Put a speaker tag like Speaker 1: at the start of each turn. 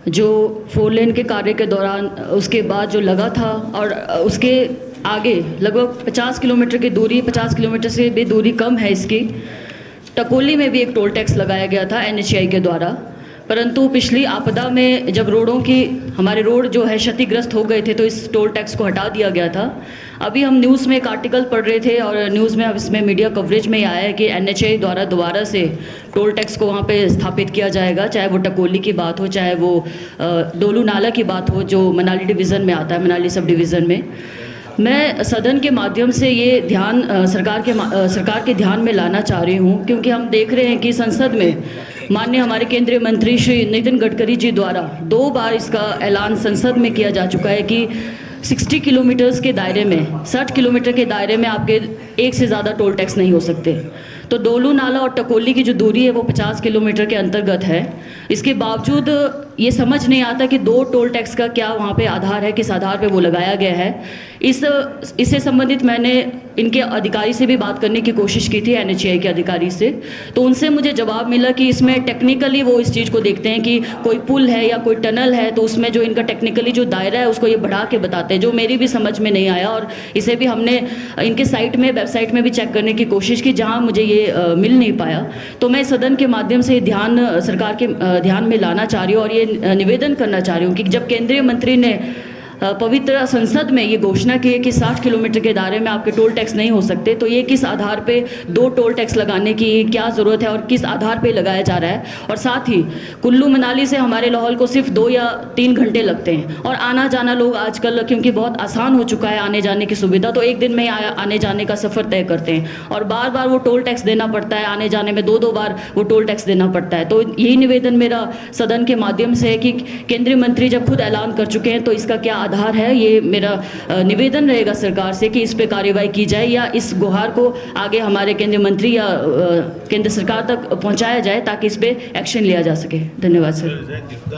Speaker 1: जो 4 लेन के कार्य के दौरान उसके बाद जो लगा था और उसके आगे लगभग 50 किलोमीटर की दूरी, 50 किलोमीटर से भी दूरी कम है इसकी, टकोली में भी एक टोल टैक्स लगाया गया था एनएचएआई के द्वारा। परंतु पिछली आपदा में जब हमारे रोड जो है क्षतिग्रस्त हो गए थे तो इस टोल टैक्स को हटा दिया गया था। अभी हम न्यूज़ में एक आर्टिकल पढ़ रहे थे और न्यूज़ में अब इसमें मीडिया कवरेज में आया है कि एनएचएआई द्वारा दोबारा से टोल टैक्स को वहाँ पे स्थापित किया जाएगा, चाहे वो टकोली की बात हो, चाहे वो डोलू नाला की बात हो जो मनाली डिवीज़न में आता है, मनाली सब डिवीज़न में। मैं सदन के माध्यम से ये ध्यान सरकार के ध्यान में लाना चाह रही हूँ, क्योंकि हम देख रहे हैं कि संसद में माननीय हमारे केंद्रीय मंत्री श्री नितिन गडकरी जी द्वारा 2 बार इसका ऐलान संसद में किया जा चुका है कि 60 किलोमीटर्स के दायरे में, 60 किलोमीटर के दायरे में आपके एक से ज़्यादा टोल टैक्स नहीं हो सकते। तो डोलू नाला और टकोली की जो दूरी है वो 50 किलोमीटर के अंतर्गत है। इसके बावजूद ये समझ नहीं आता कि 2 टोल टैक्स का क्या वहाँ पे आधार है, किस आधार पे वो लगाया गया है। इससे संबंधित मैंने इनके अधिकारी से भी बात करने की कोशिश की थी, एनएचएआई के अधिकारी से, तो उनसे मुझे जवाब मिला कि इसमें टेक्निकली वो इस चीज़ को देखते हैं कि कोई पुल है या कोई टनल है तो उसमें जो इनका टेक्निकली जो दायरा है उसको ये बढ़ा के बताते हैं, जो मेरी भी समझ में नहीं आया। और इसे भी हमने इनके वेबसाइट में भी चेक करने की कोशिश की, जहाँ मुझे ये मिल नहीं पाया। तो मैं सदन के माध्यम से ध्यान सरकार के ध्यान में लाना चाह रही हूँ और ये निवेदन करना चाह रही हूँ कि जब केंद्रीय मंत्री ने पवित्र संसद में ये घोषणा की है कि 60 किलोमीटर के दायरे में आपके टोल टैक्स नहीं हो सकते, तो ये किस आधार पे 2 टोल टैक्स लगाने की क्या ज़रूरत है और किस आधार पे लगाया जा रहा है। और साथ ही कुल्लू मनाली से हमारे लाहौल को सिर्फ 2 या 3 घंटे लगते हैं और आना जाना लोग आजकल क्योंकि बहुत आसान हो चुका है आने जाने की सुविधा, तो एक दिन में आने जाने का सफ़र तय करते हैं और बार बार वो टोल टैक्स देना पड़ता है, आने जाने में 2-2 बार वो टोल टैक्स देना पड़ता है। तो यही निवेदन मेरा सदन के माध्यम से है कि केंद्रीय मंत्री जब खुद ऐलान कर चुके हैं तो इसका क्या आधार है, ये मेरा निवेदन रहेगा सरकार से कि इस पे कार्रवाई की जाए या इस गुहार को आगे हमारे केंद्रीय मंत्री या केंद्र सरकार तक पहुंचाया जाए ताकि इस पे एक्शन लिया जा सके। धन्यवाद सर।